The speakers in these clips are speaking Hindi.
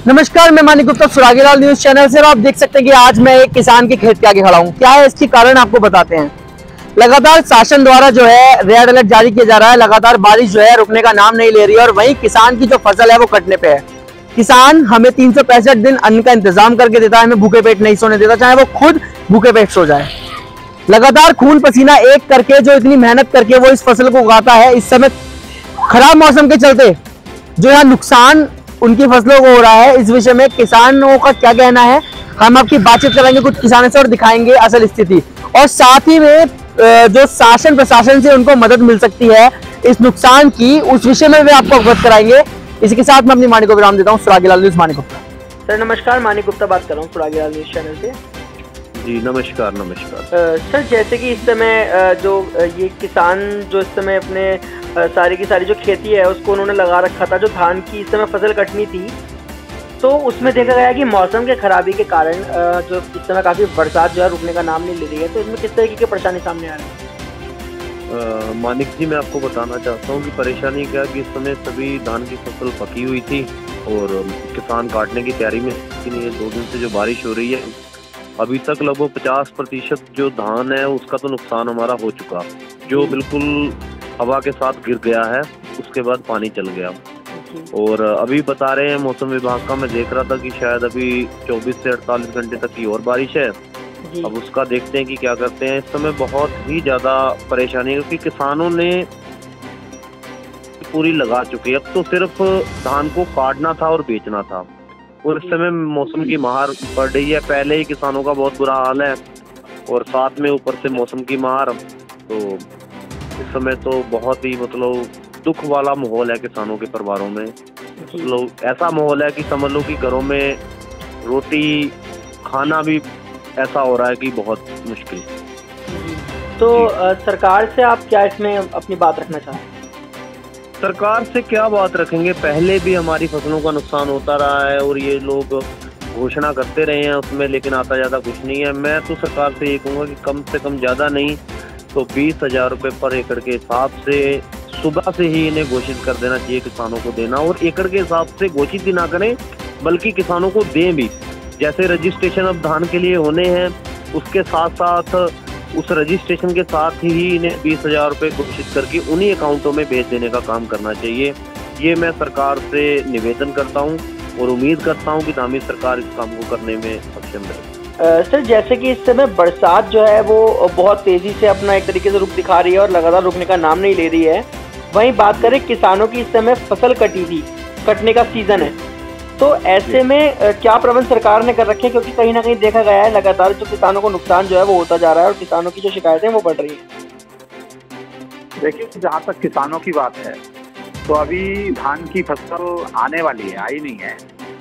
नमस्कार, मैं मानिक गुप्ता सुरागीलाल न्यूज चैनल से। आप देख सकते हैं कि आज मैं एक किसान के खेत के आगे खड़ा हूं। क्या है इसकी कारण आपको बताते हैं। लगातार शासन द्वारा जो है रेड अलर्ट जारी किया जा रहा है। लगातार बारिश जो है रुकने का नाम नहीं ले रही है और वहीं किसान की जो फसल है वो कटने पे है। किसान हमें 365 दिन अन्न का इंतजाम करके देता है, हमें भूखे पेट नहीं सोने देता, चाहे वो खुद भूखे पेट सो जाए। लगातार खून पसीना एक करके जो इतनी मेहनत करके वो इस फसल को उगाता है, इस समय खराब मौसम के चलते जो है नुकसान उनकी फसलों को हो रहा है। इस विषय में किसानों का क्या कहना है, हम आपकी बातचीत करेंगे कुछ किसानों से और दिखाएंगे असल स्थिति, और साथ ही में जो शासन प्रशासन से उनको मदद मिल सकती है इस नुकसान की, उस विषय में भी आपको अवगत कराएंगे। इसी के साथ मैं अपनी वाणी को विराम देता हूँ। सुरागीलाल न्यूज, मानिक गुप्ता। सर नमस्कार, मानिक गुप्ता बात कर रहा हूँ सुरागीलाल न्यूज चैनल से। जी नमस्कार। नमस्कार सर, जैसे कि इस समय जो ये किसान जो इस समय अपने सारी की सारी जो खेती है उसको उन्होंने लगा रखा था, जो धान की इस समय फसल कटनी थी, तो उसमें देखा गया कि मौसम के खराबी के कारण जो इस समय काफी बरसात जो है रुकने का नाम नहीं ले रही है, तो इसमें किस तरीके की परेशानी सामने आ रही है। मानिक जी, मैं आपको बताना चाहता हूँ कि परेशानी क्या कि इस समय सभी धान की फसल पकी हुई थी और किसान काटने की तैयारी में, लेकिन ये 2 दिन से जो बारिश हो रही है अभी तक लगभग 50% जो धान है उसका तो नुकसान हमारा हो चुका, जो बिल्कुल हवा के साथ गिर गया है, उसके बाद पानी चल गया। और अभी बता रहे हैं मौसम विभाग का, मैं देख रहा था कि शायद अभी 24 से 48 घंटे तक की और बारिश है। अब उसका देखते हैं कि क्या करते हैं। इस समय बहुत ही ज्यादा परेशानी है क्योंकि किसानों ने पूरी लगा चुकी है। अब तो सिर्फ धान को काटना था और बेचना था, और इस समय मौसम की मार पड़ रही है। पहले ही किसानों का बहुत बुरा हाल है और साथ में ऊपर से मौसम की मार, तो इस समय तो बहुत ही दुख वाला माहौल है किसानों के परिवारों में। ऐसा माहौल है कि समझ लो कि घरों में रोटी खाना भी ऐसा हो रहा है कि बहुत मुश्किल। तो सरकार से आप क्या इसमें अपनी बात रखना चाहते हैं। सरकार से क्या बात रखेंगे, पहले भी हमारी फसलों का नुकसान होता रहा है और ये लोग घोषणा करते रहे हैं उसमें, लेकिन आता ज़्यादा कुछ नहीं है। मैं तो सरकार से ये कहूँगा कि कम से कम ज़्यादा नहीं तो 20,000 रुपये पर एकड़ के हिसाब से सुबह से ही इन्हें घोषित कर देना चाहिए किसानों को देना, और एकड़ के हिसाब से घोषित ही ना करें बल्कि किसानों को दें भी। जैसे रजिस्ट्रेशन अब धान के लिए होने हैं, उसके साथ साथ उस रजिस्ट्रेशन के साथ ही इन्हें 20,000 रुपये घोषित करके उन्हीं अकाउंटों में भेज देने का काम करना चाहिए। ये मैं सरकार से निवेदन करता हूँ और उम्मीद करता हूँ कि नामी सरकार इस काम को करने में सक्षम रहे। सर, जैसे कि इस समय बरसात जो है वो बहुत तेजी से अपना एक तरीके से रुख दिखा रही है और लगातार रुकने का नाम नहीं ले रही है। वहीं बात करें किसानों की, इस समय फसल कटी थी, कटने का सीजन है, तो ऐसे में क्या प्रबंध सरकार ने कर रखे हैं, क्योंकि कहीं ना कहीं देखा गया है लगातार जो किसानों को नुकसान जो है वो होता जा रहा है और किसानों की जो शिकायतें वो बढ़ रही है। देखिए, जहाँ तक किसानों की बात है तो अभी धान की फसल आने वाली है, आई नहीं है,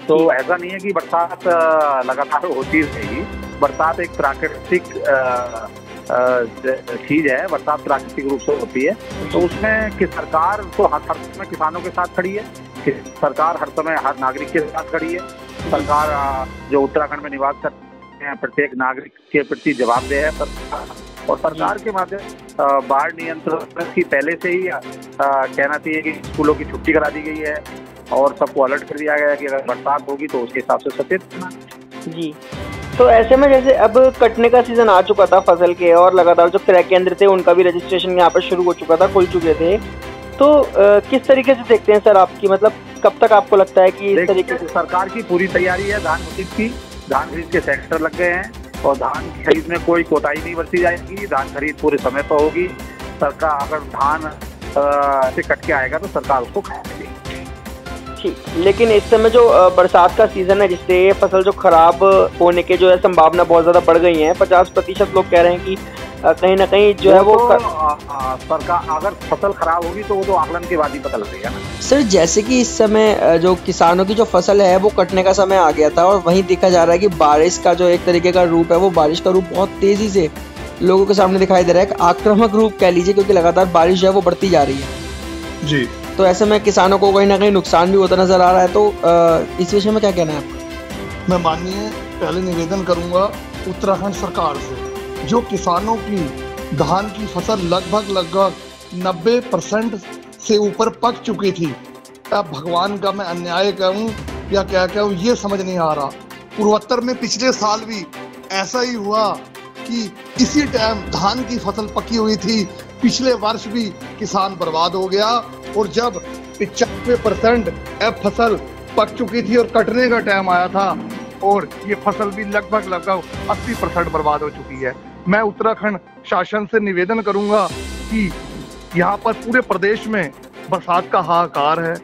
तो ऐसा नहीं है कि बरसात लगातार होती रहेगी। बरसात एक प्राकृतिक चीज है, बरसात प्राकृतिक रूप से होती है, तो उसमें कि सरकार तो हर समय किसानों के साथ खड़ी है, सरकार हर समय हर नागरिक के साथ खड़ी है। सरकार जो उत्तराखंड में निवास करते हैं प्रत्येक नागरिक के प्रति जवाबदेह है सरकार, और सरकार के माध्यम बाढ़ नियंत्रण की पहले से ही कहना चाहिए कि स्कूलों की छुट्टी करा दी गई है और सबको अलर्ट कर दिया गया है कि अगर बरसात होगी तो उसके हिसाब से सचेत रहना। जी, तो ऐसे में जैसे अब कटने का सीजन आ चुका था फसल के और लगातार जो क्रय केंद्र थे उनका भी रजिस्ट्रेशन यहाँ पर शुरू हो चुका था, खुल चुके थे, तो किस तरीके से देखते हैं सर आपकी, मतलब कब तक आपको लगता है कि इस तरीके से सरकार की पूरी तैयारी है धान खरीद की। धान खरीद के सेक्टर लग गए हैं और धान खरीद में कोई कोताही नहीं बरती जाएगी। धान खरीद पूरे समय पर होगी। सरकार अगर धान से कट के आएगा तो सरकार उसको खाएगी। ठीक, लेकिन इस समय जो बरसात का सीजन है जिससे ये फसल जो खराब होने के जो है संभावना बहुत ज्यादा बढ़ गई है। 50% लोग कह रहे हैं कि कहीं ना कहीं जो है वो सरकार अगर फसल खराब होगी तो वो तो आकलन के बाद ही पता लगेगा ना। सर, जैसे कि इस समय जो किसानों की जो फसल है वो कटने का समय आ गया था और वहीं देखा जा रहा है कि बारिश का जो एक तरीके का रूप है वो बारिश का रूप बहुत तेजी से लोगों के सामने दिखाई दे रहा है, आक्रामक रूप कह लीजिए, क्योंकि लगातार बारिश जो है वो बढ़ती जा रही है। जी, तो ऐसे में किसानों को कहीं ना कहीं नुकसान भी होता नजर आ रहा है, तो इस विषय में क्या कहना है आपका। मैं माननीय पहले निवेदन करूंगा उत्तराखंड सरकार से, जो किसानों की धान की फसल लगभग 90% से ऊपर पक चुकी थी। अब भगवान का मैं अन्याय कहूँ या क्या क्या ये समझ नहीं आ रहा। पूर्वोत्तर में पिछले साल भी ऐसा ही हुआ कि इसी टाइम धान की फसल पकी हुई थी, पिछले वर्ष भी किसान बर्बाद हो गया। और जब 95% अब फसल पक चुकी थी और कटने का टाइम आया था और ये फसल भी लगभग 80% बर्बाद हो चुकी है। मैं उत्तराखंड शासन से निवेदन करूंगा कि यहाँ पर पूरे प्रदेश में बरसात का हाहाकार है।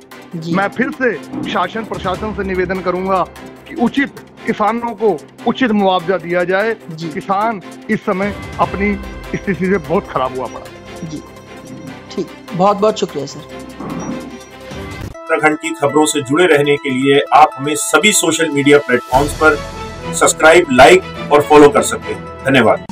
मैं फिर से शासन प्रशासन से निवेदन करूंगा कि उचित किसानों को उचित मुआवजा दिया जाए। किसान इस समय अपनी स्थिति से बहुत खराब हुआ पड़ा। जी ठीक, बहुत बहुत शुक्रिया सर। उत्तराखंड की खबरों से जुड़े रहने के लिए आप हमें सभी सोशल मीडिया प्लेटफॉर्म्स पर सब्सक्राइब, लाइक और फॉलो कर सकते हैं। धन्यवाद।